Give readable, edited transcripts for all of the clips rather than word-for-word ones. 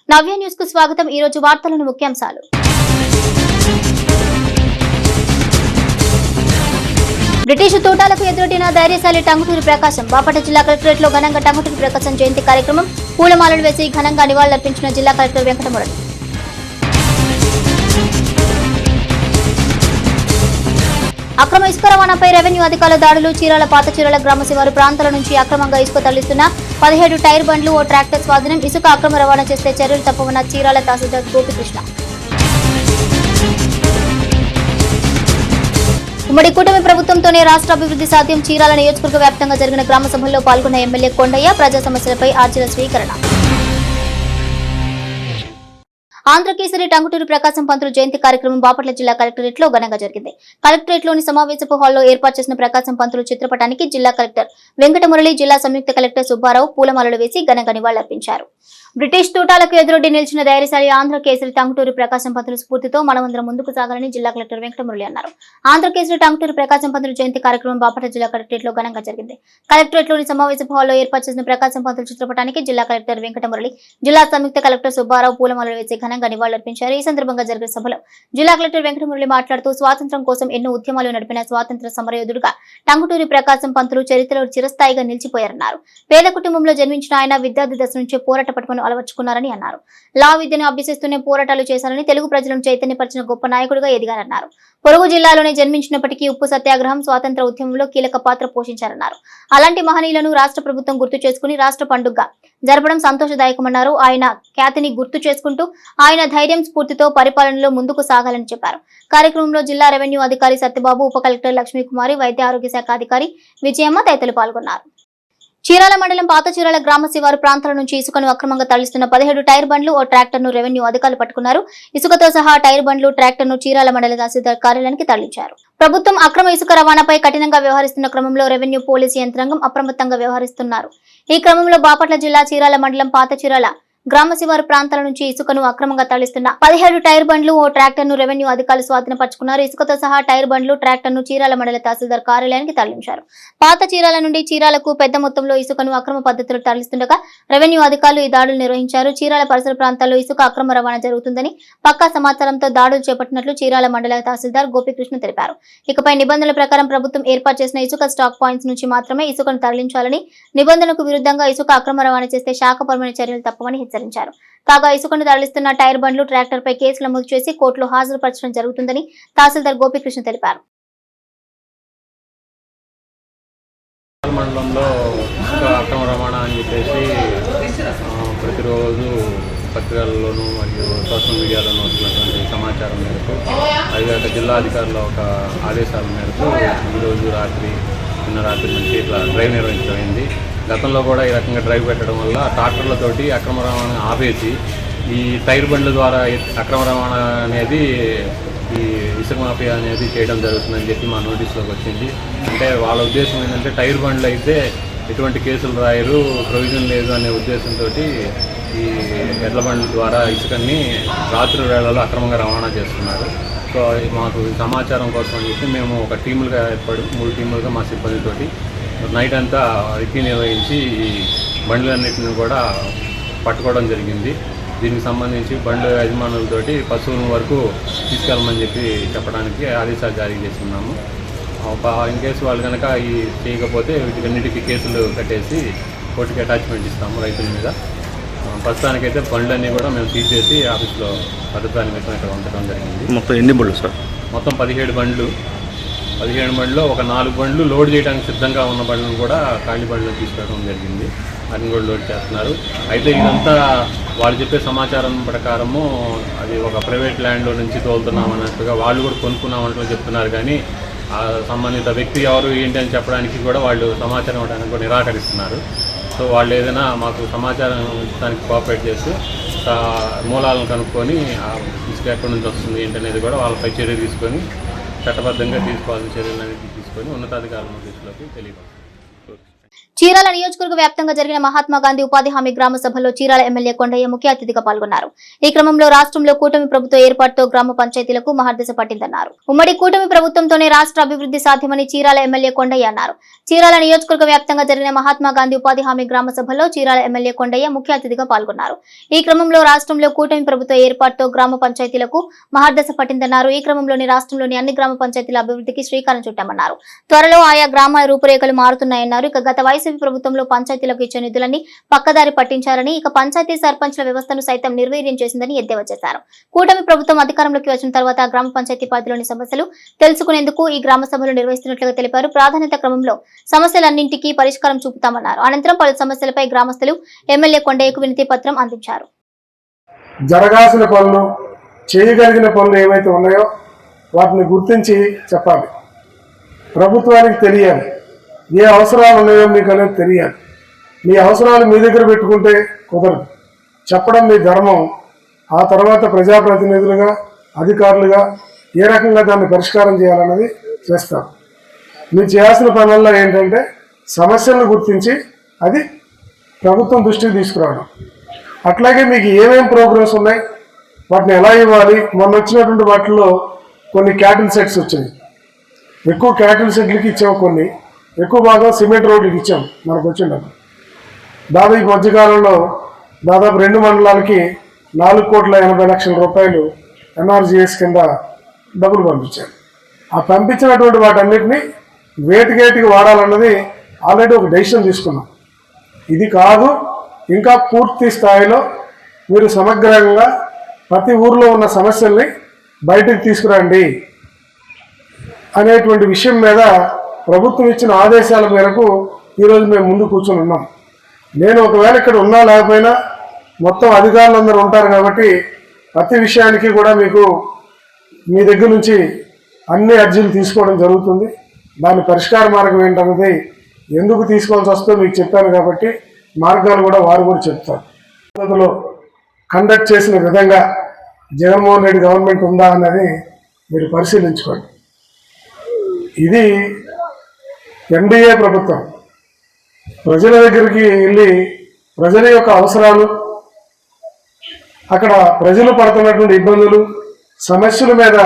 నవ్య news కు స్వాగతం। ఈ రోజు వార్తలను ముఖ్యాంశాలు। బ్రిటిష్ తోటాలకు ఎదురొడ్డిన ధైర్యశాలి టంగుటూరి ప్రకాశం। బాపట్ల జిల్లా కలెక్టరేట్ లో ఘనంగా టంగుటూరి ప్రకాశం జయంతి కార్యక్రమం పూలమాలలు వేసి ఘనంగా నివాళులర్పించిన జిల్లా కలెక్టర్ వెంకటమురళి। అక్రమ ఇసుక రవాణాపై రెవెన్యూ అధికారుల దాడులు। చీరాల పాత చీరాల గ్రామ శివారు ప్రాంతాల నుంచి అక్రమంగా ఇసుక తరలిస్తున్న 17 టైర్ బండ్లు ఓ ట్రాక్టర్ స్వాధీనం। ఇసుక అక్రమ రవాణా చేస్తే చర్యలు తప్పవన్న చీరాల తహసీల్దార్ గోపికృష్ణ। ఉమ్మడి కూటమి ప్రభుత్వంతోనే రాష్ట్ర అభివృద్ధి సాధ్యం। చీరాల నియోజకవర్గ వ్యాప్తంగా జరిగిన గ్రామ సభల్లో పాల్గొన్న ఎమ్మెల్యే కొండయ్య। ప్రజా సమస్యలపై ఆర్జీల స్వీకరణ। ఆంధ్రకేసరి టంగుటూరి ప్రకాశం పంతులు జయంతి కార్యక్రమం బాపట్ల జిల్లా కలెక్టరేట్ లో ఘనంగా జరిగింది। కలెక్టరేట్ లోని సమావేశపు హాల్లో ఏర్పాటు చేసిన ప్రకాశం పంతులు చిత్రపటానికి జిల్లా కలెక్టర్ వెంకటమురళి, జిల్లా సంయుక్త కలెక్టర్ సుబ్బారావు పూలమాలలు వేసి ఘనంగా నివాళులర్పించారు। బ్రిటిష్ తూటాలకు ఎదురొడ్డి నిలిచిన ధైర్యశాలి ఆంధ్రకేసరి టంగుటూరి ప్రకాశం పంతులు స్ఫూర్తితో మనమందరం ముందుకు సాగాలని జిల్లా కలెక్టర్ వెంకటమురళి అన్నారు। ఆంధ్రకేసరి టంగుటూరి ప్రకాశం పంతులు జయంతి కార్యక్రమం బాపట్ల జిల్లా కలెక్టరేట్ లో ఘనంగా జరిగింది। కలెక్టరేట్ లోని సమావేశపు హాల్లో ఏర్పాటు చేసిన ప్రకాశం పంతులు చిత్రపటానికి జిల్లా కలెక్టర్ వెంకటమురళి, జిల్లా సంయుక్త కలెక్టర్ సుబ్బారావు పూలమాలలు వేసి ఘనంగా నివాళులర్పించారు। ఈ సందర్భంగా జరిగిన సభలో జిల్లా కలెక్టర్ వెంకటమురళి మాట్లాడుతూ స్వాతంత్ర్యం కోసం ఎన్నో ఉద్యమాలు నడిపిన స్వాతంత్ర సమరయోధుడుగా టంగుటూరి ప్రకాశం పంతులు చరిత్రలో చిరస్థాయిగా నిలిచిపోయారన్నారు। పేద కుటుంబంలో జన్మించిన ఆయన విద్యార్థి దశ నుంచే పోరాట పట్టుకుని అలవర్చుకున్నారని అన్నారు। లా విద్యను అభ్యసిస్తూనే పోరాటాలు చేశారని, తెలుగు ప్రజలను చైతన్యపరిచిన గొప్ప నాయకుడిగా ఎదిగారన్నారు। పొరుగు జిల్లాలోనే జన్మించినప్పటికీ ఉప్పు సత్యాగ్రహం, స్వాతంత్ర ఉద్యమంలో కీలక పాత్ర పోషించారన్నారు। అలాంటి మహనీయులను రాష్ట్ర ప్రభుత్వం గుర్తు చేసుకుని రాష్ట్ర పండుగగా జరపడం సంతోషదాయకమన్నారు। ఆయన ఖ్యాతిని గుర్తు చేసుకుంటూ ఆయన ధైర్యం, స్ఫూర్తితో పరిపాలనలో ముందుకు సాగాలని చెప్పారు। కార్యక్రమంలో జిల్లా రెవెన్యూ అధికారి సత్యబాబు, ఉప కలెక్టర్ లక్ష్మీకుమారి, వైద్య ఆరోగ్య శాఖ అధికారి విజయమ్మ తదితరులు పాల్గొన్నారు। చీరాల మండలం పాత చీరాల గ్రామ శివారు ప్రాంతాల నుంచి ఇసుకను అక్రమంగా తరలిస్తున్న 17 టైర్ బండ్లు ఓ ట్రాక్టర్ ను రెవెన్యూ అధికారులు పట్టుకున్నారు। ఇసుకతో సహా టైర్ బండ్లు, ట్రాక్టర్ ను చీరాల మండల తహసీల్దార్ కార్యాలయానికి తరలించారు। ప్రభుత్వం అక్రమ ఇసుక రవాణాపై కఠినంగా వ్యవహరిస్తున్న క్రమంలో రెవెన్యూ పోలీసు యంత్రాంగం అప్రమత్తంగా వ్యవహరిస్తున్నారు। ఈ క్రమంలో బాపట్ల జిల్లా చీరాల మండలం పాత చీరాల గ్రామ శివారు ప్రాంతాల నుంచి ఇసుకను అక్రమంగా తరలిస్తున్న 17 టైర్ బండ్లు ఓ ట్రాక్టర్ ను రెవెన్యూ అధికారులు స్వాధీనపరుచుకున్నారు। ఇసుకతో సహా టైర్ బండ్లు, ట్రాక్టర్ ను చీరాల మండల తహసీల్దార్ కార్యాలయానికి తరలించారు। పాత చీరాల నుండి చీరాలకు పెద్ద మొత్తంలో ఇసుకను అక్రమ పద్ధతిలో తరలిస్తుండగా రెవెన్యూ అధికారులు ఈ దాడులు నిర్వహించారు। చీరాల పరిసర ప్రాంతాల్లో ఇసుక అక్రమ రవాణా జరుగుతుందని పక్కా సమాచారంతో దాడులు చేపట్టినట్లు చీరాల మండల తహసీల్దార్ గోపికృష్ణ తెలిపారు। ఇకపై నిబంధనల ప్రకారం ప్రభుత్వం ఏర్పాటు చేసిన ఇసుక స్టాక్ పాయింట్స్ నుంచి మాత్రమే ఇసుకను తరలించాలని, నిబంధనలకు విరుద్ధంగా ఇసుక అక్రమ రవాణా చేస్తే శాఖపరమైన చర్యలు తప్పవని హెచ్చరించారు। కాగా ఇసుకను తరలిస్తున్న టైర్ బండ్లు, ట్రాక్టర్ పై కేసులు నమోదు చేసి కోర్టులో హాజరుపరచడం జరుగుతుందని తహసీల్దార్ గోపికృష్ణ తెలిపారు। మండలంలో ఇసుక అక్రమ రవాణా అని చెప్పేసి ప్రతిరోజు పత్రికల్లోనూ మరియు సోషల్ మీడియాలోనూ వస్తున్నటువంటి సమాచారం మేరకు, అదిగాక జిల్లాధికారుల ఒక ఆదేశాల మేరకు ఈరోజు నిన్న రాత్రి నుంచి ఇట్లా డ్రైవ్ నిర్వహించమైంది। గతంలో కూడా ఈ రకంగా డ్రైవ్ పెట్టడం వల్ల ట్రాక్టర్లతోటి అక్రమ రవాణా ఆపేసి ఈ టైర్ బండ్ల ద్వారా అక్రమ రవాణా అనేది, ఈ ఇసుక మాఫియా అనేది చేయడం జరుగుతుందని చెప్పి మా నోటీస్లోకి వచ్చింది। అంటే వాళ్ళ ఉద్దేశం ఏంటంటే టైర్ బండ్లు అయితే ఎటువంటి కేసులు రాయరు, ప్రొవిజన్ లేదు అనే ఉద్దేశంతో ఈ ఎడ్ల బండ్ల ద్వారా ఇసుకని రాత్రి వేళల్లో అక్రమంగా రవాణా చేస్తున్నారు। సో మాకు సమాచారం కోసం అని చెప్పి మేము ఒక టీములుగా ఏర్పడి 3 టీములుగా మా సిబ్బందితోటి నైట్ అంతా రెక్కీ నిర్వహించి ఈ బండ్లన్నింటిని కూడా పట్టుకోవడం జరిగింది। దీనికి సంబంధించి బండ్ల యజమానులతోటి పశువుల వరకు తీసుకెళ్ళమని చెప్పి చెప్పడానికి ఆదేశాలు జారీ చేస్తున్నాము। ఇన్ కేసు వాళ్ళు కనుక ఈ చేయకపోతే వీటికన్నిటికీ కేసులు కట్టేసి కోర్టుకి అటాచ్మెంట్ ఇస్తాము రైతుల మీద। ప్రస్తుతానికైతే బండ్లన్నీ కూడా మేము సీజ్ చేసి ఆఫీస్లో భద్రతా నిమిత్తం ఇక్కడ ఉంచడం జరిగింది। మొత్తం ఎన్ని బండ్లు సార్? మొత్తం 17 బండ్లు। 17 బండ్లో ఒక 4 బండ్లు లోడ్ చేయడానికి సిద్ధంగా ఉన్న బండ్లను కూడా ఖాళీ బండ్లు తీసుకురావడం జరిగింది, వాటిని కూడా లోడ్ చేస్తున్నారు। అయితే ఇదంతా వాళ్ళు చెప్పే సమాచారం ప్రకారము అది ఒక ప్రైవేట్ ల్యాండ్లో నుంచి తోలుతున్నాం అన్నట్టుగా వాళ్ళు కూడా కొనుక్కున్నామంటూ చెప్తున్నారు, కానీ ఆ సంబంధిత వ్యక్తి ఎవరు ఏంటి అని చెప్పడానికి కూడా వాళ్ళు సమాచారం ఇవ్వడానికి కూడా నిరాకరిస్తున్నారు। సో వాళ్ళు ఏదైనా మాకు సమాచారం ఇవ్వడానికి కోఆపరేట్ చేసి మూలాలను కనుక్కొని ఇసుక ఎక్కడి నుంచి వస్తుంది ఏంటనేది కూడా వాళ్ళపై చర్య తీసుకొని చట్టబద్ధంగా తీసుకోవాల్సిన చర్యలు అనేది తీసుకొని ఉన్నతాధికారుల నోటీసులోకి తెలియపరుస్తారు। చీరాల నియోజకవర్గ వ్యాప్తంగా జరిగిన మహాత్మా గాంధీ ఉపాధి హామీ గ్రామ సభలో చీరాల ఎమ్మెల్యే కొండయ్య ముఖ్య అతిథిగా పాల్గొన్నారు. ఈ క్రమంలో రాష్ట్రంలో కూటమి ప్రభుత్వ ఏర్పాటుతో గ్రామ పంచాయతీలకు మహర్దశ పట్టిందన్నారు. ఉమ్మడి కూటమి ప్రభుత్వంతోనే రాష్ట్ర అభివృద్ధి సాధ్యమని చీరాల ఎమ్మెల్యే కొండయ్య అన్నారు. చీరాల నియోజకవర్గ వ్యాప్తంగా జరిగిన మహాత్మా గాంధీ ఉపాధి హామీ గ్రామ సభలో చీరాల ఎమ్మెల్యే కొండయ్య ముఖ్య అతిథిగా పాల్గొన్నారు. ఈ క్రమంలో రాష్ట్రంలో కూటమి ప్రభుత్వ ఏర్పాటుతో గ్రామ పంచాయతీలకు మహర్దశ పట్టిందన్నారు. ఈ క్రమంలోని రాష్ట్రంలోని అన్ని గ్రామ పంచాయతీల అభివృద్ధికి శ్రీకారం చుట్టామన్నారు. త్వరలో ఆయా గ్రామాల రూపురేఖలు మారుతున్నాయన్నారు. ఇక గత వైసీపీ ప్రభుత్వంలో పంచాయతీలకు ఇచ్చే నిధులన్నీ పక్కదారి పట్టించారని, ఇక పంచాయతీ సర్పంచ్ల వ్యవస్థను సైతం నిర్వీర్యం చేసిందని ఎద్దేవా చేశారు. కూటమి ప్రభుత్వం అధికారంలోకి వచ్చిన తర్వాత గ్రామ పంచాయతీ పరిధిలోని సమస్యలు తెలుసుకునేందుకు ఈ గ్రామ సభలు నిర్వహిస్తున్నట్లుగా తెలిపారు. ప్రాధాన్యత క్రమంలో సమస్యలన్నింటికీ పరిష్కారం చూపుతామన్నారు. అనంతరం పలు సమస్యలపై గ్రామస్తులు ఎమ్మెల్యే కొండయ్యకు వినతి పత్రం అందించారు. జరగాల్సిన పనులు, చేయగలిగిన పనులు ఏవైతే ఉన్నాయో వాటిని గుర్తించి చెప్పాలి. ప్రభుత్వానికి తెలియాలి ఏ అవసరాలు ఉన్నాయో మీకు అనేది తెలియాలి. మీ అవసరాలు మీ దగ్గర పెట్టుకుంటే కుదరదు, చెప్పడం మీ ధర్మం. ఆ తర్వాత ప్రజాప్రతినిధులుగా, అధికారులుగా ఏ రకంగా దాన్ని పరిష్కారం చేయాలన్నది చేస్తారు. మీరు చేయాల్సిన పనుల్లో ఏంటంటే సమస్యలను గుర్తించి అది ప్రభుత్వం దృష్టికి తీసుకురావడం. అట్లాగే మీకు ఏమేం ప్రోగ్రామ్స్ ఉన్నాయి, వాటిని ఎలా ఇవ్వాలి. మొన్న వచ్చినటువంటి వాటిల్లో కొన్ని క్యాటిల్ సెట్స్ వచ్చినాయి. ఎక్కువ క్యాటిల్ సెట్లకి ఇచ్చాం, కొన్ని ఎక్కువ భాగం సిమెంట్ రోడ్లకి ఇచ్చాం. మనకు వచ్చిండదు. దాదాపు ఈ మధ్యకాలంలో దాదాపు 2 మండలాలకి 4,80,00,000 రూపాయలు ఎన్ఆర్జీఎస్ కింద డబ్బులు పంపించారు. ఆ పంపించినటువంటి వాటన్నిటిని వేటికి వాడాలన్నది ఆల్రెడీ ఒక డెసిషన్ తీసుకున్నాం. ఇది కాదు, ఇంకా పూర్తి స్థాయిలో మీరు సమగ్రంగా ప్రతి ఊర్లో ఉన్న సమస్యల్ని బయటకు తీసుకురండి అనేటువంటి విషయం మీద ప్రభుత్వం ఇచ్చిన ఆదేశాల మేరకు ఈరోజు మేము ముందు కూర్చొని ఉన్నాం. నేను ఒకవేళ ఇక్కడ ఉన్నా లేకపోయినా మొత్తం అధికారులందరూ ఉంటారు కాబట్టి ప్రతి విషయానికి కూడా మీకు మీ దగ్గర నుంచి అన్ని అర్జీలు తీసుకోవడం జరుగుతుంది. దాని పరిష్కార మార్గం ఏంటన్నది ఎందుకు తీసుకోవాల్సి వస్తుందో మీకు చెప్పాను కాబట్టి మార్గాలు కూడా వారు కూడా చెప్తారు. పద్ధతిలో కండక్ట్ చేసిన విధంగా జగన్మోహన్ రెడ్డి గవర్నమెంట్ ఉందా అన్నది మీరు పరిశీలించుకోండి. ఇది ఎన్డీఏ ప్రభుత్వం. ప్రజల దగ్గరికి వెళ్ళి ప్రజల యొక్క అవసరాలు, అక్కడ ప్రజలు పడుతున్నటువంటి ఇబ్బందులు, సమస్యల మీద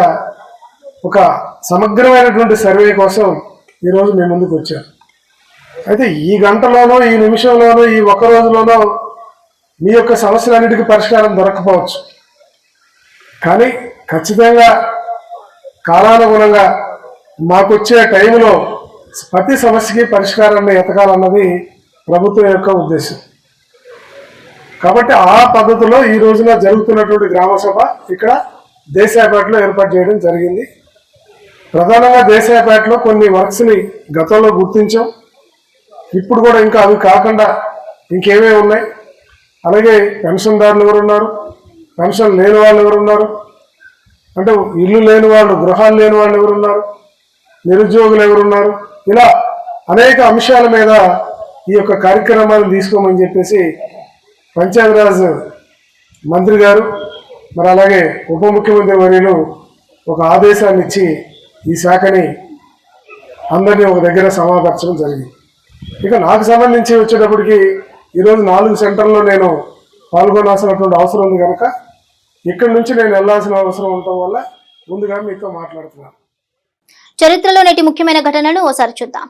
ఒక సమగ్రమైనటువంటి సర్వే కోసం ఈరోజు మీ ముందుకు వచ్చారు. అయితే ఈ గంటలోనో, ఈ నిమిషంలోనో, ఈ ఒక్క రోజులోనో మీ యొక్క సమస్యలన్నిటికీ పరిష్కారం దొరకకపోవచ్చు. కానీ ఖచ్చితంగా కాలానుగుణంగా మాకొచ్చే టైంలో ప్రతి సమస్యకి పరిష్కారాన్ని ఎతకాలన్నది ప్రభుత్వం యొక్క ఉద్దేశం. కాబట్టి ఆ పద్ధతిలో ఈ రోజున జరుగుతున్నటువంటి గ్రామసభ ఇక్కడ దేశాయపేటలో ఏర్పాటు చేయడం జరిగింది. ప్రధానంగా దేశాయపేటలో కొన్ని వర్క్స్ని గతంలో గుర్తించాం. ఇప్పుడు కూడా ఇంకా అవి కాకుండా ఇంకేమేమి ఉన్నాయి, అలాగే పెన్షన్దారులు ఎవరున్నారు, పెన్షన్ లేని వాళ్ళు ఎవరున్నారు, అంటే ఇల్లు లేని వాళ్ళు, గృహాలు లేని వాళ్ళు ఎవరున్నారు, నిరుద్యోగులు ఎవరున్నారు, ఇలా అనేక అంశాల మీద ఈ యొక్క కార్యక్రమాలను తీసుకోమని చెప్పేసి పంచాయతీరాజ్ మంత్రి గారు, మరి అలాగే ఉప ముఖ్యమంత్రి వర్యులు ఒక ఆదేశాన్ని ఇచ్చి ఈ శాఖని అందరినీ ఒక దగ్గర సమాపరచడం జరిగింది. ఇక నాకు సంబంధించి వచ్చేటప్పటికి ఈరోజు 4 సెంటర్లో నేను పాల్గొనాల్సినటువంటి అవసరం ఉంది కనుక ఇక్కడి నుంచి నేను వెళ్లాల్సిన అవసరం ఉండటం వల్ల ముందుగా మీతో మాట్లాడుతున్నాను. చరిత్రలో నేటి ముఖ్యమైన ఘటనలను ఓసారి చూద్దాం.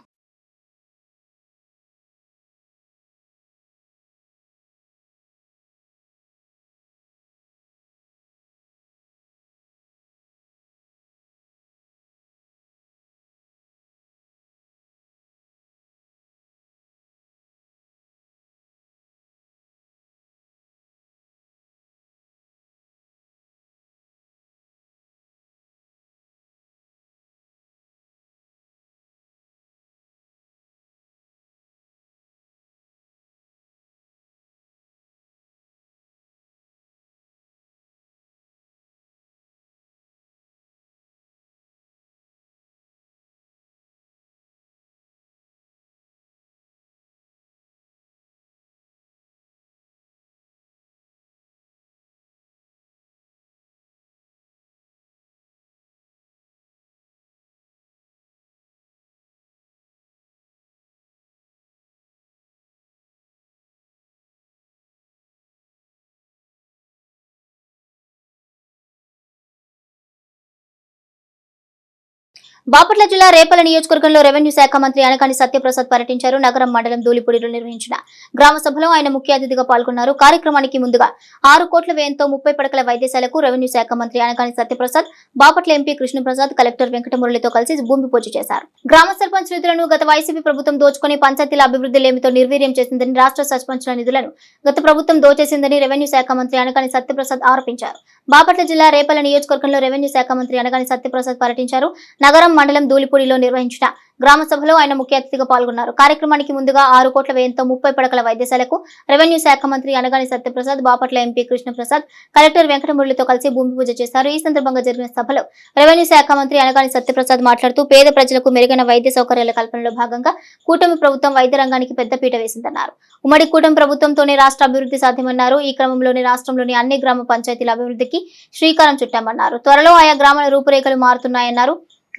బాపట్ల జిల్లా రేపల నియోజకవర్గంలో రెవెన్యూ శాఖ మంత్రి అనకాని సత్యప్రసాద్ పర్యటించారు. నగరం మండలం ధూళిపూడిలో నిర్వహించిన గ్రామ సభలో ఆయన ముఖ్య అతిథిగా పాల్గొన్నారు. కార్యక్రమానికి ముందుగా 6 కోట్ల వ్యయంతో 30 పడకల వైద్యశాలకు రెవెన్యూ శాఖ మంత్రి అనకాని సత్యప్రసాద్, బాపట్ల ఎంపీ కృష్ణప్రసాద్, కలెక్టర్ వెంకటమురళితో కలిసి భూమి పూజ చేశారు. గ్రామ సర్పంచ్ నిధులను గత వైసీపీ ప్రభుత్వం దోచుకుని పంచాయతీల అభివృద్ధి లేమితో నిర్వీర్యం చేసిందని, రాష్ట్ర సర్పంచ్ల నిధులను గత ప్రభుత్వం దోచేసిందని రెవెన్యూ శాఖ మంత్రి అనకాని సత్యప్రసాద్ ఆరోపించారు. బాపట్ల జిల్లా రేపల నియోజకవర్గంలో రెవెన్యూ శాఖ మంత్రి అనకాని సత్యప్రసాద్ పర్యటించారు. నగరం మండలం ధూళిపూడిలో నిర్వహించిన గ్రామ సభలో ఆయన ముఖ్య అతిథిగా పాల్గొన్నారు. కార్యక్రమానికి ముందుగా 6 కోట్ల వ్యయంతో 30 పడకల వైద్యశాలకు రెవెన్యూ శాఖ మంత్రి అనగాని సత్యప్రసాద్, బాపట్ల ఎంపీ కృష్ణప్రసాద్, కలెక్టర్ వెంకటమురళితో కలిసి భూమి పూజ చేశారు. ఈ సందర్భంగా జరిగిన సభలో రెవెన్యూ శాఖ మంత్రి అనగాని సత్యప్రసాద్ మాట్లాడుతూ పేద ప్రజలకు మెరుగైన వైద్య సౌకర్యాల కల్పనలో భాగంగా కూటమి ప్రభుత్వం వైద్య రంగానికి పెద్దపీట వేసిందన్నారు. ఉమ్మడి కూటమి ప్రభుత్వంతోనే రాష్ట్ర అభివృద్ధి సాధ్యమన్నారు. ఈ క్రమంలోనే రాష్ట్రంలోని అన్ని గ్రామ పంచాయతీల అభివృద్ధికి శ్రీకారం చుట్టామన్నారు. త్వరలో ఆయా గ్రామాల రూపురేఖలు మారుతున్నాయన్నారు.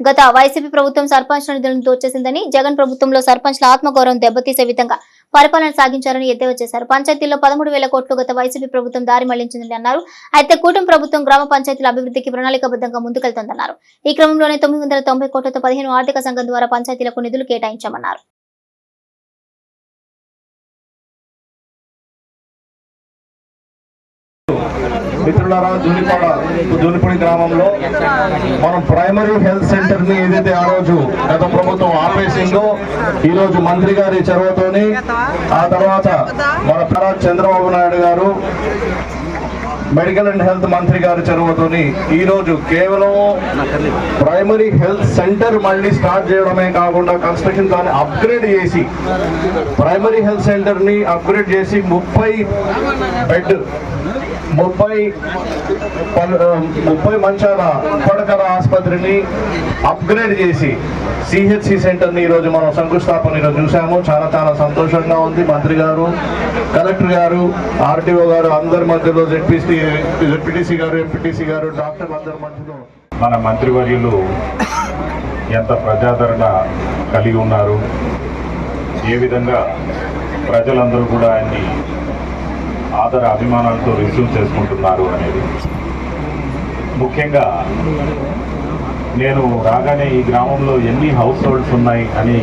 గత వైసీపీ ప్రభుత్వం సర్పంచ్ల నిధులను దోచేసిందని, జగన్ ప్రభుత్వంలో సర్పంచ్ల ఆత్మగౌరవం దెబ్బతీసే విధంగా పరిపాలన సాగించారని ఎద్దేవా చేశారు. పంచాయతీల్లో 13,000 కోట్లు గత వైసీపీ ప్రభుత్వం దారి మళ్లించిందని అన్నారు. అయితే కూటమి ప్రభుత్వం గ్రామ పంచాయతీల అభివృద్ధికి ప్రణాళికాబద్ధంగా ముందుకెళ్తోందన్నారు. ఈ క్రమంలోనే 990 కోట్లతో 15 ఆర్థిక సంఘం ద్వారా పంచాయతీలకు నిధులు కేటాయించామన్నారు. మిత్రులారా, ధూళిపూడి గ్రామంలో మనం ప్రైమరీ హెల్త్ సెంటర్ ని ఏదైతే ఆ రోజు గత ప్రభుత్వం ఆపేసిందో, ఈ రోజు మంత్రి గారి చొరవతోని, ఆ తర్వాత మన చంద్రబాబు నాయుడు గారు మెడికల్ అండ్ హెల్త్ మంత్రి గారి చొరవతోని ఈ రోజు కేవలం ప్రైమరీ హెల్త్ సెంటర్ మళ్ళీ స్టార్ట్ చేయడమే కాకుండా కన్స్ట్రక్షన్ దాన్ని అప్గ్రేడ్ చేసి, ప్రైమరీ హెల్త్ సెంటర్ ని అప్గ్రేడ్ చేసి 30 బెడ్ 30 మంచాల పడకల ఆసుపత్రిని అప్గ్రేడ్ చేసి సిహెచ్సి సెంటర్ని ఈరోజు మనం శంకుస్థాపన ఈరోజు చూసాము. చాలా చాలా సంతోషంగా ఉంది. మంత్రి గారు, కలెక్టర్ గారు, ఆర్టీఓ గారు అందరి మధ్యలో జెడ్పీటీసీ గారు, ఎంపీటీసీ గారు, డాక్టర్ అందరి మధ్యలో మన మంత్రివర్యులు ఎంత ప్రజాదరణ కలిగి ఉన్నారు, ఏ విధంగా ప్రజలందరూ కూడా ఆయన్ని ఆదర అభిమానాలతో రిసీవ్ చేసుకుంటున్నారు అనేది. ముఖ్యంగా నేను రాగానే ఈ గ్రామంలో ఎన్ని హౌస్ హోల్డ్స్ ఉన్నాయి అని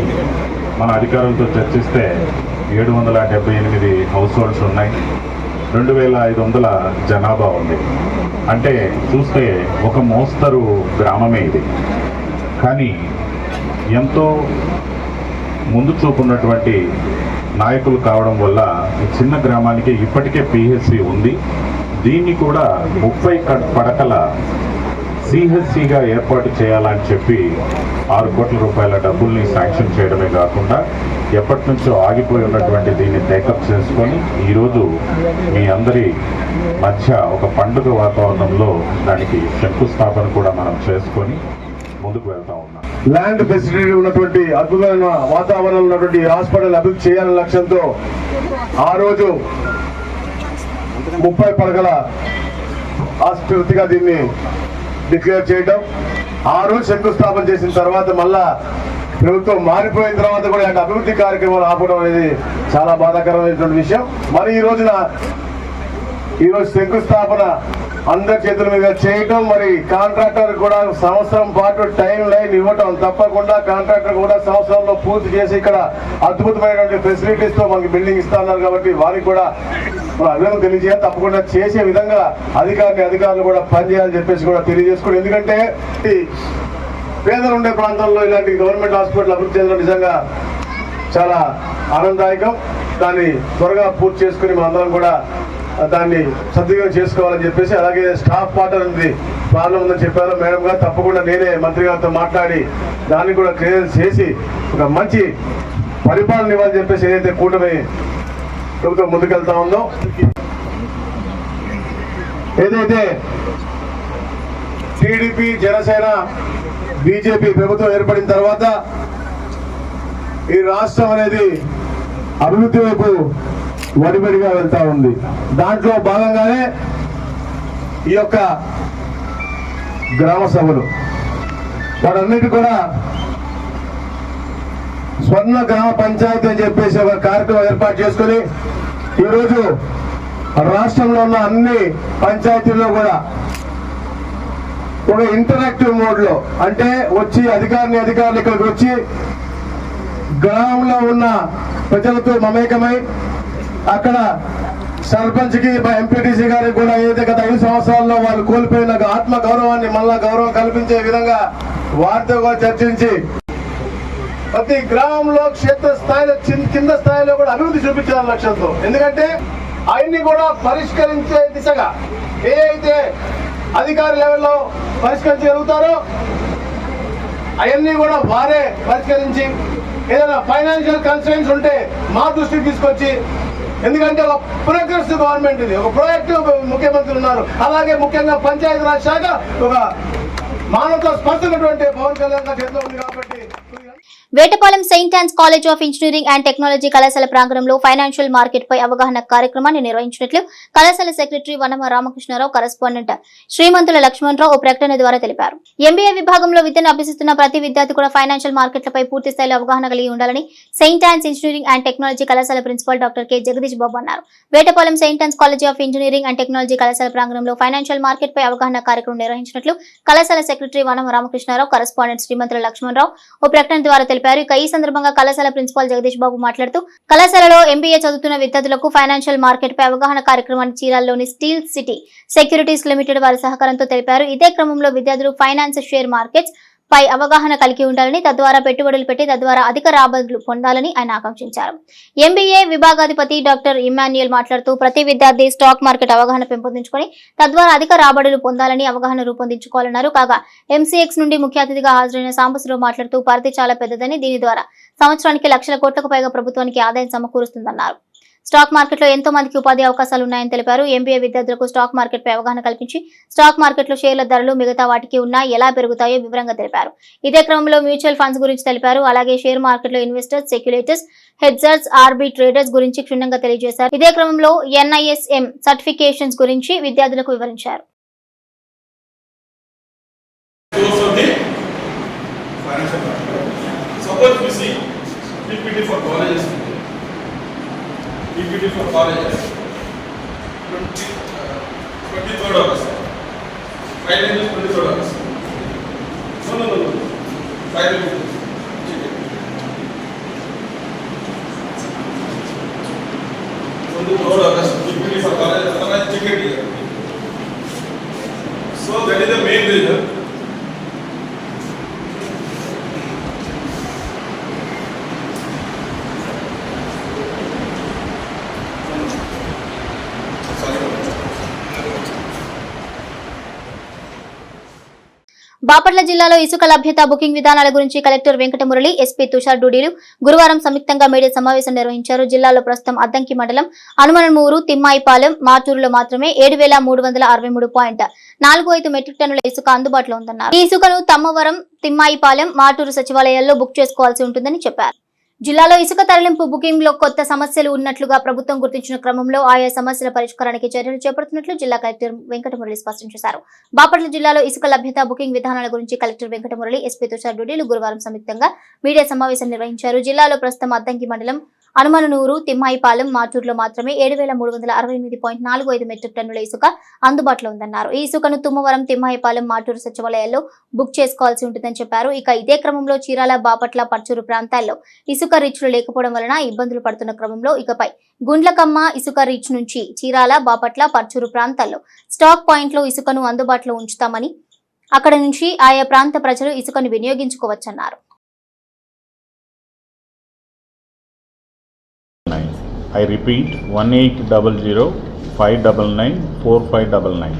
మన అధికారులతో చర్చిస్తే 778 హౌస్ హోల్డ్స్ ఉన్నాయి, 2500 జనాభా ఉంది. అంటే చూస్తే ఒక మోస్తరు గ్రామమే ఇది. కానీ ఎంతో ముందు చూపున్నటువంటి నాయకులు కావడం వల్ల ఈ చిన్న గ్రామానికి ఇప్పటికే పిహెచ్సి ఉంది. దీన్ని కూడా 30 పడకల సిహెచ్సిగా ఏర్పాటు చేయాలని చెప్పి 6 కోట్ల రూపాయల డబ్బుల్ని శాంక్షన్ చేయడమే కాకుండా ఎప్పటి నుంచో ఆగిపోయి ఉన్నటువంటి దీన్ని టేకప్ చేసుకొని ఈరోజు మీ అందరి మధ్య ఒక పండుగ వాతావరణంలో దానికి శంకుస్థాపన కూడా మనం చేసుకొని ముందుకు వెళ్తా ఉన్నాం. ల్యాండ్ ఫెసిలిటీ ఉన్నటువంటి అద్భుతమైన వాతావరణంలో ఉన్నటువంటి హాస్పిటల్ అభివృద్ధి చేయాలనే లక్ష్యంతో ఆ రోజు 30 పడకల ఆసుపత్రిగా దీన్ని డిక్లేర్ చేయడం, ఆ రోజు శంకుస్థాపన చేసిన తర్వాత మళ్ళా ప్రభుత్వం మారిపోయిన తర్వాత కూడా ఇలాంటి అభివృద్ధి కార్యక్రమాలు ఆపడం అనేది చాలా బాధాకరమైనటువంటి విషయం. మరి ఈరోజు శంకుస్థాపన అందరి చేతుల మీద చేయటం, మరి కాంట్రాక్టర్ కూడా సంవత్సరం పాటు టైం లైన్ ఇవ్వటం, తప్పకుండా కాంట్రాక్టర్ కూడా సంవత్సరంలో పూర్తి చేసి ఇక్కడ అద్భుతమైనటువంటి ఫెసిలిటీస్ తో మనకి బిల్డింగ్ ఇస్తున్నారు. కాబట్టి వారికి కూడా అభినందన తెలియజేయాలి. తప్పకుండా చేసే విధంగా అధికారులు కూడా పనిచేయాలని చెప్పేసి కూడా తెలియజేసుకోండి. ఎందుకంటే పేదలు ఉండే ప్రాంతాల్లో ఇలాంటి గవర్నమెంట్ హాస్పిటల్ అభివృద్ధి చెందడం నిజంగా చాలా ఆనందదాయకం. దాన్ని త్వరగా పూర్తి చేసుకుని మనందరం కూడా దాన్ని సద్వినియోగం చేసుకోవాలని చెప్పేసి, అలాగే స్టాఫ్ క్వార్టర్ అనేది ప్రాబ్లం ఉందని చెప్పారు మేడం గారు. తప్పకుండా నేనే మంత్రి గారితో మాట్లాడి దాన్ని కూడా క్లియర్ చేసి ఒక మంచి పరిపాలన ఇవ్వాలని చెప్పేసి ఏదైతే కూటమి ప్రభుత్వం ముందుకెళ్తా ఉందో, ఏదైతే టీడీపీ, జనసేన, బీజేపీ ప్రభుత్వం ఏర్పడిన తర్వాత ఈ రాష్ట్రం అనేది అభివృద్ధి వైపు వడిబడిగా వెళ్తా ఉంది. దాంట్లో భాగంగానే ఈ యొక్క గ్రామ సభలు వాటన్నిటి కూడా స్వర్ణ గ్రామ పంచాయతీ అని చెప్పేసి ఒక కార్యక్రమం ఏర్పాటు చేసుకుని ఈరోజు రాష్ట్రంలో ఉన్న అన్ని పంచాయతీల్లో కూడా ఒక ఇంటరాక్టివ్ మోడ్లో, అంటే వచ్చి అధికారులు ఇక్కడికి వచ్చి గ్రామంలో ఉన్న ప్రజలతో మమేకమై అక్కడ సర్పంచ్కి ఎంపీటీసీ గారికి కూడా ఏదైతే గత 5 సంవత్సరాల్లో వాళ్ళు కోల్పోయిన ఆత్మ గౌరవాన్ని మళ్ళా గౌరవం కల్పించే విధంగా వారితో కూడా చర్చించి ప్రతి గ్రామంలో క్షేత్ర స్థాయిలో కింద స్థాయిలో కూడా అభివృద్ధి చూపించాలని లక్ష్యంతో, ఎందుకంటే అవన్నీ కూడా పరిష్కరించే దిశగా ఏ అయితే అధికారి లెవెల్లో పరిష్కరించగలుగుతారో అవన్నీ కూడా వారే పరిష్కరించి ఏదైనా ఫైనాన్షియల్ కన్స్ట్రెయిన్స్ ఉంటే మా దృష్టికి తీసుకొచ్చి, ఎందుకంటే ఒక ప్రోగ్రెసివ్ గవర్నమెంట్ ఇది, ఒక ప్రొయాక్టివ్ ముఖ్యమంత్రి ఉన్నారు. అలాగే ముఖ్యంగా పంచాయతీరాజ్ శాఖ ఒక మానవతా స్పర్శనటువంటి పవన్ కళ్యాణ్ గారి చేతిలో ఉంది కాబట్టి Vetapalem saint Ann's college of engineering and technology కళాశాల ప్రాంగణంలో ఫైనాన్షియల్ మార్కెట్ పై అవగాహన కార్యక్రమాన్ని నిర్వహించినట్లు కళాశాల సెక్రటరీ వనమ రామకృష్ణారావు, కరెస్పాండెంట్ శ్రీమంతుల లక్ష్మణరావు ఓ ప్రకటన ద్వారా తెలిపారు. ఎంబీఏ విభాగంలో విద్యను అభ్యసిస్తున్న ప్రతి విద్యార్థి కూడా ఫైనాన్షియల్ మార్కెట్లపై పూర్తి స్థాయిలో అవగాహన కలిగి ఉండాలని saint Ann's engineering and technology కళాశాల principal doctor K Jagadish Babu అన్నారు. Vetapalem saint Ann's college of engineering and technology కళాశాల ప్రాంగణంలో ఫైనాన్షియల్ మార్కెట్ పై అవగాహన కార్యక్రమం నిర్వహించినట్లు కళాశాల సెక్రటరీ వనమ రామకృష్ణారావు, కరెస్పాండెంట్ శ్రీమంతుల లక్ష్మణరావు ఓ ప్రకటన ద్వారా తెలిపారు. ఇక ఈ సందర్భంగా కళాశాల ప్రిన్సిపాల్ జగదీష్ బాబు మాట్లాడుతూ కళాశాలలో ఎంబీఏ చదువుతున్న విద్యార్థులకు ఫైనాన్షియల్ మార్కెట్ పై అవగాహన కార్యక్రమాన్ని చీరాల్లోని స్టీల్ సిటీ సెక్యూరిటీస్ లిమిటెడ్ వారి సహకారంతో తెలిపారు. ఇదే క్రమంలో విద్యార్థులు ఫైనాన్స్, షేర్ మార్కెట్స్ పై అవగాహన కలిగి ఉండాలని, తద్వారా పెట్టుబడులు పెట్టి తద్వారా అధిక రాబడులు పొందాలని ఆయన ఆకాంక్షించారు. ఎంబీఏ విభాగాధిపతి డాక్టర్ ఇమాన్యుయల్ మాట్లాడుతూ ప్రతి విద్యార్థి స్టాక్ మార్కెట్ అవగాహన పెంపొందించుకొని తద్వారా అధిక రాబడులు పొందాలని అవగాహన రూపొందించుకోవాలన్నారు. కాగా ఎంసీఎక్స్ నుండి ముఖ్య అతిథిగా హాజరైన సాంబశివరావు మాట్లాడుతూ పరిధి చాలా పెద్దదని, దీని ద్వారా సంవత్సరానికి లక్షల కోట్లకు పైగా ప్రభుత్వానికి ఆదాయం సమకూరుస్తుందన్నారు. స్టాక్ మార్కెట్లో ఎంతో మందికి ఉపాధి అవకాశాలు ఉన్నాయని తెలిపారు. ఎంబీఏ విద్యార్థులకు స్టాక్ మార్కెట్ పై అవగాహన కల్పించి స్టాక్ మార్కెట్లో షేర్ల ధరలు మిగతా వాటికి ఉన్నాయి, ఎలా పెరుగుతాయో వివరంగా తెలిపారు. ఇదే క్రమంలో మ్యూచువల్ ఫండ్స్ గురించి తెలిపారు. అలాగే షేర్ మార్కెట్లో investors, speculators, hedgers, RB traders గురించి క్షుణ్ణంగా తెలియజేశారు. ఇదే క్రమంలో ఎన్ఐఎస్ఎం సర్టిఫికేషన్స్ గురించి విద్యార్థులకు వివరించారు. PPT for colleges, 23rd August. Friday is 23rd August. No. Friday is 23rd August. PPT for colleges. Then check it here. So that is the main reason. Bapatla జిల్లాలో ఇసుక లభ్యత, బుకింగ్ విధానాల గురించి కలెక్టర్ వెంకటమురళి, ఎస్పీ తుషార్ డూడీలు గురువారం సంయుక్తంగా మీడియా సమావేశం నిర్వహించారు. జిల్లాలో ప్రస్తుతం అద్దంకి మండలం, అనుమనమూరు, తిమ్మాయిపాలెం, మాటూరులో మాత్రమే 7,363.45 మెట్రిక్ టన్నుల ఇసుక అందుబాటులో ఉందన్నారు. ఈ ఇసుకను తమ్మవరం, తిమ్మాయిపాలెం, మాటూరు సచివాలయాల్లో బుక్ చేసుకోవాల్సి ఉంటుందని చెప్పారు. జిల్లాలో ఇసుక తరలింపు, బుకింగ్ లో కొత్త సమస్యలు ఉన్నట్లుగా ప్రభుత్వం గుర్తించిన క్రమంలో ఆయా సమస్యల పరిష్కారానికి చర్యలు చేపడుతున్నట్లు జిల్లా కలెక్టర్ వెంకటమురళి స్పష్టం చేశారు. బాపట్ల జిల్లాలో ఇసుక లభ్యత, బుకింగ్ విధానాల గురించి కలెక్టర్ వెంకటమురళి, ఎస్పీ తుషార్ డూడీలు గురువారం సంయుక్తంగా మీడియా సమావేశం నిర్వహించారు. జిల్లాలో ప్రస్తుతం అద్దంకి మండలం, అనుమనూరు, తిమ్మాయిపాలెం, మాటూరులో మాత్రమే 7,368.45 మెట్రిక్ టన్నుల ఇసుక అందుబాటులో ఉందన్నారు. ఈ ఇసుకను తుమ్మవరం, తిమ్మాయిపాలెం, మాటూరు సచివాలయాల్లో బుక్ చేసుకోవాల్సి ఉంటుందని చెప్పారు. ఇక ఇదే క్రమంలో చీరాల, బాపట్ల, పర్చూరు ప్రాంతాల్లో ఇసుక రీచ్లు లేకపోవడం వలన ఇబ్బందులు పడుతున్న క్రమంలో ఇకపై గుండ్లకమ్మ ఇసుక రీచ్ నుంచి చీరాల, బాపట్ల, పర్చూరు ప్రాంతాల్లో స్టాక్ పాయింట్లో ఇసుకను అందుబాటులో ఉంచుతామని, అక్కడ నుంచి ఆయా ప్రాంత ప్రజలు ఇసుకను వినియోగించుకోవచ్చన్నారు. I repeat 1800-599-4599.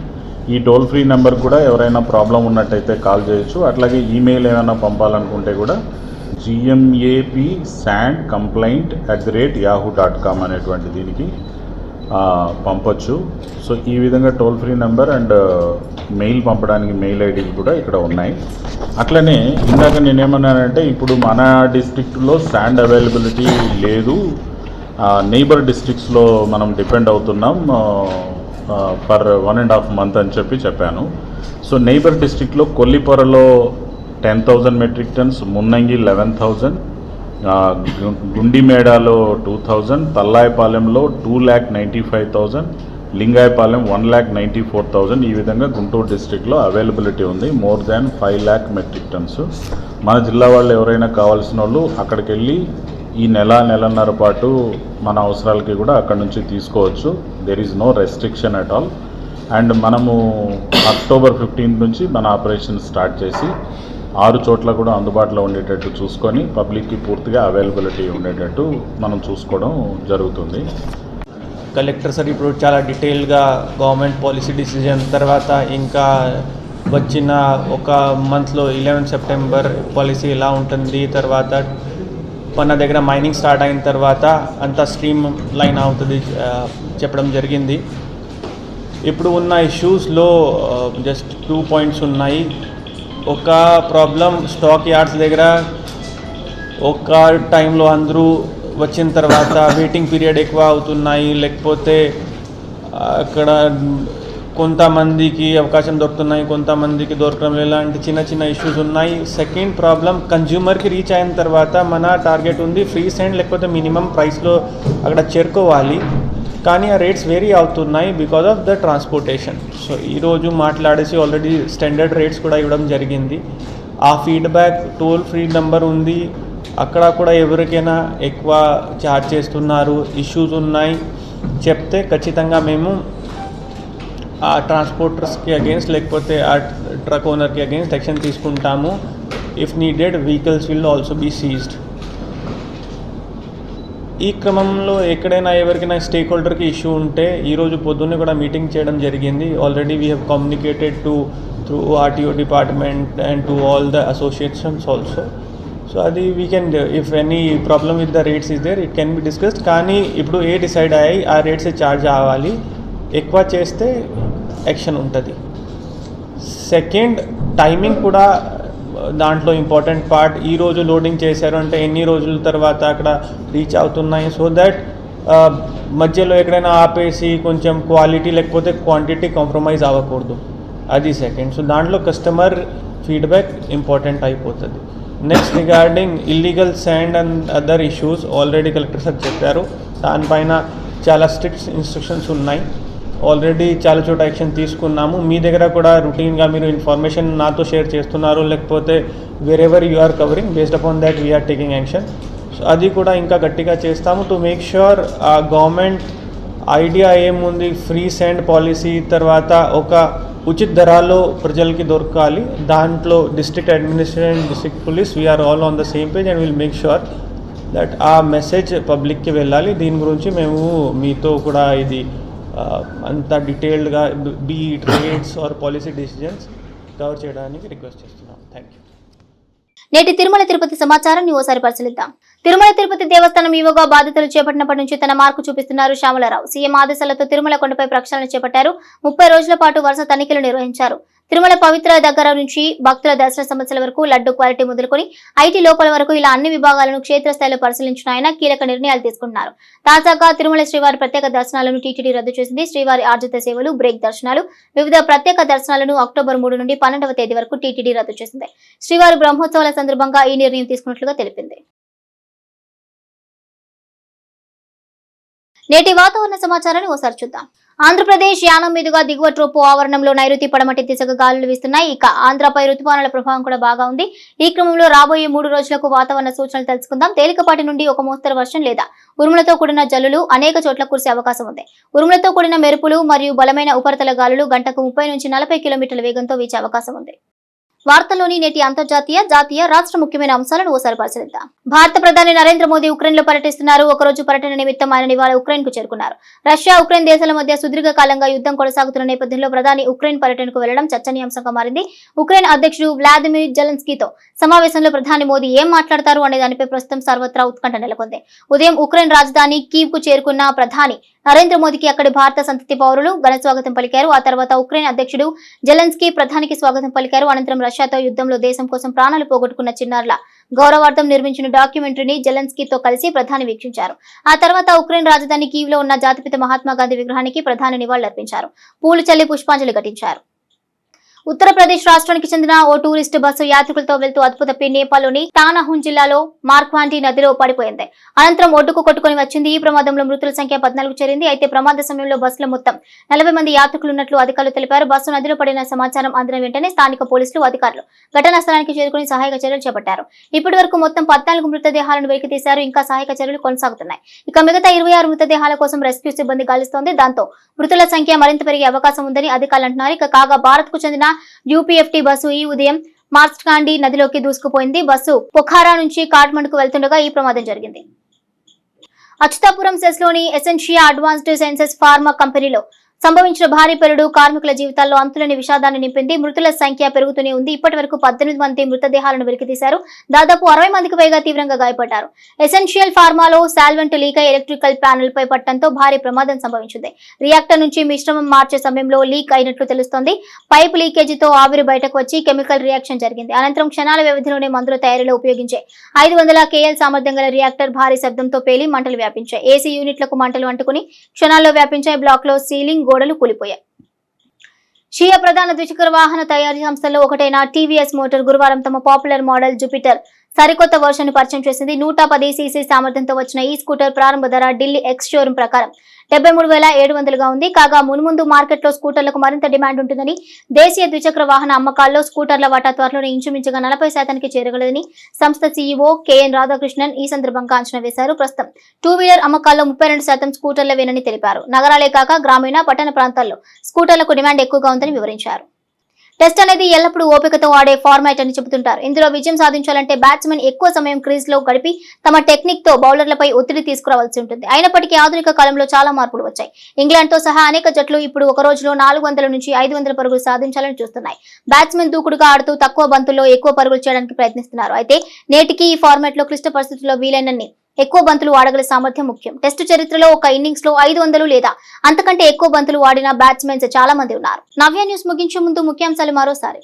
ఈ టోల్ ఫ్రీ నెంబర్ కూడా ఎవరైనా ప్రాబ్లం ఉన్నట్టయితే కాల్ చేయొచ్చు. అట్లాగే ఈమెయిల్ ఏమైనా పంపాలనుకుంటే కూడా gmapsandcomplaint@yahoo.com అనేటువంటి దీనికి పంపొచ్చు. సో ఈ విధంగా toll free number and mail పంపడానికి మెయిల్ ఐడీలు కూడా ఇక్కడ ఉన్నాయి. అట్లనే ఇందాక నేనేమన్నానంటే ఇప్పుడు మన డిస్ట్రిక్ట్లో శాండ్ అవైలబిలిటీ లేదు, నైబర్ డిస్ట్రిక్ట్స్లో మనం డిపెండ్ అవుతున్నాం ఫర్ 1.5 months అని చెప్పాను. సో నైబర్ డిస్ట్రిక్ట్లో కొల్లిపొరలో 10,000 మెట్రిక్ టన్స్, మున్నంగి 11,000, గుండిమేడాలో 2,000, తల్లాయపాలెంలో 2,95,000, లింగాయపాలెం 1,94,000 ఈ విధంగా గుంటూరు డిస్ట్రిక్ట్లో అవైలబిలిటీ ఉంది. More than 5 lakh metric tons. మన జిల్లా వాళ్ళు ఎవరైనా కావాల్సిన వాళ్ళు అక్కడికి వెళ్ళి ఈ నెలన్నర పాటు మన అవసరాలకి కూడా అక్కడ నుంచి తీసుకోవచ్చు. There is no restriction at all. And మనము అక్టోబర్ 15 నుంచి మన ఆపరేషన్ స్టార్ట్ చేసి 6 చోట్ల కూడా అందుబాటులో ఉండేటట్టు చూసుకొని పబ్లిక్కి పూర్తిగా అవైలబిలిటీ ఉండేటట్టు మనం చూసుకోవడం జరుగుతుంది. కలెక్టర్ సార్ ఇప్పుడు చాలా డీటెయిల్గా గవర్నమెంట్ పాలసీ డిసిజన్ తర్వాత ఇంకా వచ్చిన ఒక మంత్లో 11 సెప్టెంబర్ పాలసీ ఎలా ఉంటుంది, తర్వాత మన దగ్గర మైనింగ్ స్టార్ట్ అయిన తర్వాత అంతా స్ట్రీమ్ లైన్ అవుతుంది చెప్పడం జరిగింది. ఇప్పుడు ఉన్న ఇష్యూస్లో జస్ట్ 2 పాయింట్స్ ఉన్నాయి. ఒక ప్రాబ్లం స్టాక్ యార్డ్స్ దగ్గర ఒక టైంలో అందరూ వచ్చిన తర్వాత వెయిటింగ్ పీరియడ్ ఎక్కువ అవుతున్నాయి, లేకపోతే అక్కడ కొంతమందికి అవకాశం దొరుకుతున్నాయి, కొంతమందికి దొరకడం ఇలాంటి చిన్న ఇష్యూస్ ఉన్నాయి. సెకండ్ ప్రాబ్లం కన్జ్యూమర్కి రీచ్ అయిన తర్వాత మన టార్గెట్ ఉంది ఫ్రీ సెండ్ లేకపోతే మినిమం ప్రైస్లో అక్కడ చేరుకోవాలి, కానీ ఆ రేట్స్ వేరీ అవుతున్నాయి because of the transportation. So ఈరోజు మాట్లాడేసి ఆల్రెడీ స్టాండర్డ్ రేట్స్ కూడా ఇవ్వడం జరిగింది. ఆ ఫీడ్బ్యాక్ టోల్ ఫ్రీ నెంబర్ ఉంది, అక్కడ కూడా ఎవరికైనా ఎక్కువ ఛార్జ్ చేస్తున్నారు, ఇష్యూస్ ఉన్నాయి చెప్తే ఖచ్చితంగా మేము ఆ ట్రాన్స్పోర్టర్స్కి అగేన్స్ట్ లేకపోతే ఆ ట్రక్ ఓనర్కి అగేన్స్ట్ యాక్షన్ తీసుకుంటాము. If needed vehicles will also be seized. ఈ క్రమంలో ఎక్కడైనా ఎవరికైనా స్టేక్ హోల్డర్కి ఇష్యూ ఉంటే ఈరోజు పొద్దున్నే కూడా మీటింగ్ చేయడం జరిగింది. Already we have communicated through RTO department and to all the associations also. So అది we can if any problem with the rates is there it can be discussed. కానీ ఇప్పుడు decide అయ్యాయి ఆ రేట్స్ ఛార్జ్ అవ్వాలి, ఎక్కువ చేస్తే action ఉంటుంది. Second timing కూడా దాంట్లో ఇంపార్టెంట్ పార్ట్. ఈరోజు లోడింగ్ చేశారు అంటే ఎన్ని రోజుల తర్వాత అక్కడ రీచ్ అవుతున్నాయి, సో దట్ మధ్యలో ఎక్కడైనా ఆపేసి కొంచెం క్వాలిటీ లేకపోతే క్వాంటిటీ కాంప్రమైజ్ అవ్వకూడదు, అది సెకండ్. సో దాంట్లో కస్టమర్ ఫీడ్బ్యాక్ ఇంపార్టెంట్ అయిపోతుంది. Next regarding illegal sand and other issues already collector sir చెప్పారు, దానిపైన చాలా స్ట్రిక్ట్ ఇన్స్ట్రక్షన్స్ ఉన్నాయి. ఆల్రెడీ చాలా చోట యాక్షన్ తీసుకున్నాము. మీ దగ్గర కూడా రొటీన్గా మీరు ఇన్ఫర్మేషన్ నాతో షేర్ చేస్తున్నారు, లేకపోతే wherever you are covering based upon that we are taking action. So అది కూడా ఇంకా గట్టిగా చేస్తాము టు మేక్ ష్యూర్ ఆ గవర్నమెంట్ ఐడియా ఏముంది, ఫ్రీ శాండ్ పాలసీ తర్వాత ఒక ఉచిత ధరలో ప్రజలకి దొరకాలి. దాంట్లో district administration, district police we are all on the same page and will make sure that ఆ మెసేజ్ పబ్లిక్కి వెళ్ళాలి. దీని గురించి మేము మీతో కూడా ఇది అంత డీటెయిల్డ్గా be rates or policy decisions cover చేయడానికి రిక్వెస్ట్ చేస్తున్నాం. Thank you. నేటి తిరుమల తిరుపతి సమాచారాన్ని ఓసారి పరిశీలిద్దాం. తిరుమల తిరుపతి దేవస్థానం ఈవోగా బాధ్యతలు చేపట్టినప్పటి నుంచి తన మార్కు చూపిస్తున్నారు శ్యామలరావు. సీఎం ఆదేశాలతో తిరుమల కొండపై ప్రక్షాళన చేపట్టారు. 30 రోజుల పాటు వరుస తనిఖీలు నిర్వహించారు. తిరుమల పవిత్ర దగ్గర నుంచి భక్తుల దర్శన సమస్యల వరకు, లడ్డు క్వాలిటీ మొదలుకొని ఐటీ లోపల వరకు ఇలా అన్ని విభాగాలను క్షేత్రస్థాయిలో పరిశీలించిన ఆయన కీలక నిర్ణయాలు తీసుకుంటున్నారు. తాజాగా తిరుమల శ్రీవారి ప్రత్యేక దర్శనాలను టీటీడీ రద్దు చేసింది. శ్రీవారి ఆర్జిత సేవలు, బ్రేక్ దర్శనాలు, వివిధ ప్రత్యేక దర్శనాలను అక్టోబర్ 3 నుండి 12వ తేదీ వరకు టీటీడీ రద్దు చేసింది. శ్రీవారి బ్రహ్మోత్సవాల సందర్భంగా ఈ నిర్ణయం తీసుకున్నట్లుగా తెలిపింది. నేటి వాతావరణ సమాచారాన్ని ఓసారి చూద్దాం. ఆంధ్రప్రదేశ్ యానం మీదుగా దిగువ ట్రోపో ఆవరణంలో నైరుతి పడమటి దిశగా గాలులు వీస్తున్నాయి. ఇక ఆంధ్రపై రుతుపవనాల ప్రభావం కూడా బాగా ఉంది. ఈ క్రమంలో రాబోయే 3 రోజులకు వాతావరణ సూచనలు తెలుసుకుందాం. తేలికపాటి నుండి ఒక మోస్తరు వర్షం లేదా ఉరుములతో కూడిన జల్లులు అనేక చోట్ల కురిసే అవకాశం ఉంది. ఉరుములతో కూడిన మెరుపులు మరియు బలమైన ఉపరితల గాలులు గంటకు 30 నుంచి 40 కిలోమీటర్ల వేగంతో వీచే అవకాశం ఉంది. వార్తల్లోని నేటి అంతర్జాతీయ, జాతీయ, రాష్ట్ర ముఖ్యమైన అంశాలను ఓసారి పరిశీలిద్దాం. భారత ప్రధాని నరేంద్ర మోదీ ఉక్రెయిన్ లో పర్యటిస్తున్నారు. ఒకరోజు పర్యటన నిమిత్తం ఆయన ఇవాళ ఉక్రెయిన్ కు చేరుకున్నారు. రష్యా, ఉక్రెయిన్ దేశాల మధ్య సుదీర్ఘకాలంగా యుద్ధం కొనసాగుతున్న నేపథ్యంలో ప్రధాని ఉక్రెయిన్ పర్యటనకు వెళ్లడం చర్చనీయాంశంగా మారింది. ఉక్రెయిన్ అధ్యక్షుడు వ్లాదిమిర్ జెలెన్స్కీతో సమావేశంలో ప్రధాని మోదీ ఏం మాట్లాడతారు అనే దానిపై ప్రస్తుతం సర్వత్రా ఉత్కంఠ నెలకొంది. ఉదయం ఉక్రెయిన్ రాజధాని కీవ్ కు చేరుకున్న ప్రధాని నరేంద్ర మోదీకి అక్కడి భారత సంతతి పౌరులు ఘన స్వాగతం పలికారు. ఆ తర్వాత ఉక్రెయిన్ అధ్యక్షుడు జెలెన్స్కీ ప్రధానికి స్వాగతం పలికారు. అనంతరం రష్యాతో యుద్ధంలో దేశం కోసం ప్రాణాలు పోగొట్టుకున్న చిన్నారుల గౌరవార్థం నిర్మించిన డాక్యుమెంటరీని జెలెన్స్కీతో కలిసి ప్రధాని వీక్షించారు. ఆ తర్వాత ఉక్రెయిన్ రాజధాని కీవ్ లో ఉన్న జాతిపిత మహాత్మా గాంధీ విగ్రహానికి ప్రధాని నివాళులర్పించారు. పూలు చల్లి పుష్పాంజలి ఘటించారు. ఉత్తరప్రదేశ్ రాష్ట్రానికి చెందిన ఓ టూరిస్ట్ బస్సు యాత్రికులతో వెళ్తూ అదుపు తప్పి నేపాల్లోని తానహున్ జిల్లాలో మార్క్వాంటి నదిలో పడిపోయింది. అనంతరం ఒడ్డుకు కొట్టుకుని వచ్చింది. ఈ ప్రమాదంలో మృతుల సంఖ్య 14 చేరింది. అయితే ప్రమాద సమయంలో బస్సులో మొత్తం 40 మంది యాత్రికులున్నట్లు అధికారులు తెలిపారు. బస్సు నదిలో పడిన సమాచారం అందిన వెంటనే స్థానిక పోలీసులు అధికారులు ఘటనా స్థలానికి చేరుకుని సహాయక చర్యలు చేపట్టారు. ఇప్పటి వరకు మొత్తం 14 మృతదేహాలను వెలికితీశారు. ఇంకా సహాయక చర్యలు కొనసాగుతున్నాయి. ఇక మిగతా 26 మృతదేహాల కోసం రెస్క్యూ సిబ్బంది గాలిస్తోంది. దాంతో మృతుల సంఖ్య మరింత పెరిగే అవకాశం ఉందని అధికారులు అంటున్నారు. ఇక కాగా భారత్ కు చెందిన యూపీఎఫ్టీ బస్సు ఈ ఉదయం మార్క్వాంటి నదిలోకి దూసుకుపోయింది. బస్సు పొఖారా నుంచి కాఠ్మండుకు వెళ్తుండగా ఈ ప్రమాదం జరిగింది. అచ్యుతాపురం సెస్ లోని ఎసెన్షియా అడ్వాన్స్డ్ సైన్సెస్ ఫార్మా కంపెనీలో సంభవించిన భారీ పేలుడు కార్మికుల జీవితాల్లో అంతులేని విషాదాన్ని నింపింది. మృతుల సంఖ్య పెరుగుతూనే ఉంది. ఇప్పటి వరకు 18 మంది మృతదేహాలను వెలికితీశారు. దాదాపు 60 మందికి పైగా తీవ్రంగా గాయపడ్డారు. ఎసెన్షియల్ ఫార్మాలో సాల్వెంట్ లీక్ అయి ఎలక్ట్రికల్ ప్యానెల్ పై పట్టడంతో భారీ ప్రమాదం సంభవించింది. రియాక్టర్ నుంచి మిశ్రమం మార్చే సమయంలో లీక్ అయినట్లు తెలుస్తోంది. పైప్ లీకేజీతో ఆవిరి బయటకు వచ్చి కెమికల్ రియాక్షన్ జరిగింది. అనంతరం క్షణాల వ్యవధిలోనే మందుల తయారీలో ఉపయోగించే 500 KL సామర్థ్యం గల రియాక్టర్ భారీ శబ్దంతో పేలి మంటలు వ్యాపించాయి. ఏసీ యూనిట్లకు మంటలు అంటుకుని క్షణాల్లో వ్యాపించాయి. బ్లాక్ లో సీలింగ్ గోడలు కూలిపోయాయి. షియా ప్రధాన ద్విచక్ర వాహన తయారీ సంస్థల్లో ఒకటైన టీవీఎస్ మోటార్ గురువారం తమ పాపులర్ మోడల్ జూపిటర్ సరికొత్త వర్షన్ ను పరిచయం చేసింది. 110 cc సామర్థ్యంతో వచ్చిన ఈ స్కూటర్ ప్రారంభ ధర ఢిల్లీ ఎక్స్ షోరూం ప్రకారం 73,700గా ఉంది. కాగా మున్ముందు మార్కెట్లో స్కూటర్లకు మరింత డిమాండ్ ఉంటుందని, దేశీయ ద్విచక్ర వాహన అమ్మకాల్లో స్కూటర్ల వాటా త్వరలోనే ఇంచుమించుగా 40% చేరగలదని సంస్థ సీఈఓ కేఎన్ రాధాకృష్ణన్ ఈ సందర్భంగా అంచనా వేశారు. ప్రస్తుతం 2-వీలర్ అమ్మకాల్లో 32% స్కూటర్లవేనని తెలిపారు. నగరాలే కాక గ్రామీణ, పట్టణ ప్రాంతాల్లో స్కూటర్లకు డిమాండ్ ఎక్కువగా ఉందని వివరించారు. టెస్ట్ అనేది ఎల్లప్పుడూ ఓపికతో ఆడే ఫార్మాట్ అని చెబుతుంటారు. ఇందులో విజయం సాధించాలంటే బ్యాట్స్మెన్ ఎక్కువ సమయం క్రీజ్ లో గడిపి తమ టెక్నిక్ తో బౌలర్లపై ఒత్తిడి తీసుకురావాల్సి ఉంటుంది. అయినప్పటికీ ఆధునిక కాలంలో చాలా మార్పులు వచ్చాయి. ఇంగ్లాండ్ తో సహా అనేక జట్లు ఇప్పుడు ఒక రోజులో 400 నుంచి 500 పరుగులు సాధించాలని చూస్తున్నాయి. బ్యాట్స్మెన్ దూకుడుగా ఆడుతూ తక్కువ బంతుల్లో ఎక్కువ పరుగులు చేయడానికి ప్రయత్నిస్తున్నారు. అయితే నేటికి ఈ ఫార్మాట్ లో క్లిష్ట పరిస్థితుల్లో వీలైనన్ని ఎక్కువ బంతులు ఆడగల సామర్థ్యం ముఖ్యం. టెస్టు చరిత్రలో ఒక ఇన్నింగ్స్ లో 500 లేదా అంతకంటే ఎక్కువ బంతులు ఆడిన బ్యాట్స్మెన్స్ చాలా మంది ఉన్నారు. నవ్య న్యూస్ ముగించే ముందు ముఖ్యాంశాలు మరోసారి.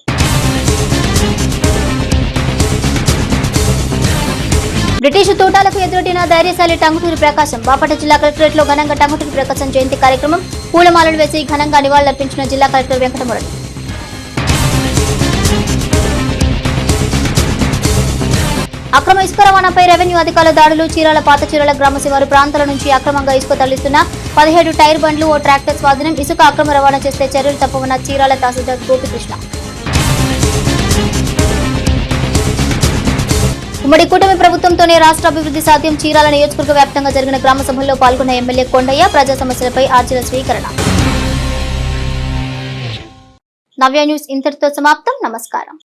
బ్రిటిష్ తోటాలకు ఎదురొడ్డిన ధైర్యశాలి టంగుటూరి ప్రకాశం. బాపట్ల జిల్లా కలెక్టరేట్ లో ఘనంగా టంగుటూరి ప్రకాశం జయంతి కార్యక్రమం. పూలమాలలు వేసి ఘనంగా నివాళులర్పించిన జిల్లా కలెక్టర్ వెంకటమురళి. అక్రమ ఇసుక రవాణాపై రెవెన్యూ అధికారుల దాడులు. చీరాల పాత చీరాల గ్రామ శివారు ప్రాంతాల నుంచి అక్రమంగా ఇసుక తరలిస్తున్న 17 టైర్ బండ్లు, ఓ ట్రాక్టర్ స్వాధీనం. ఇసుక అక్రమ రవాణా చేస్తే చర్యలు తప్పవన్న చీరాల తహసీల్దార్ గోపికృష్ణ. ఉమ్మడి కూటమి ప్రభుత్వంతోనే రాష్ట్ర అభివృద్ధి సాధ్యం. చీరాల నియోజకవర్గ వ్యాప్తంగా జరిగిన గ్రామ సభల్లో పాల్గొన్న ఎమ్మెల్యే కొండయ్య. ప్రజా సమస్యలపై ఆర్జీల స్వీకరణ. నవ్య న్యూస్ ఇంతటితో సమాప్తం. నమస్కారం.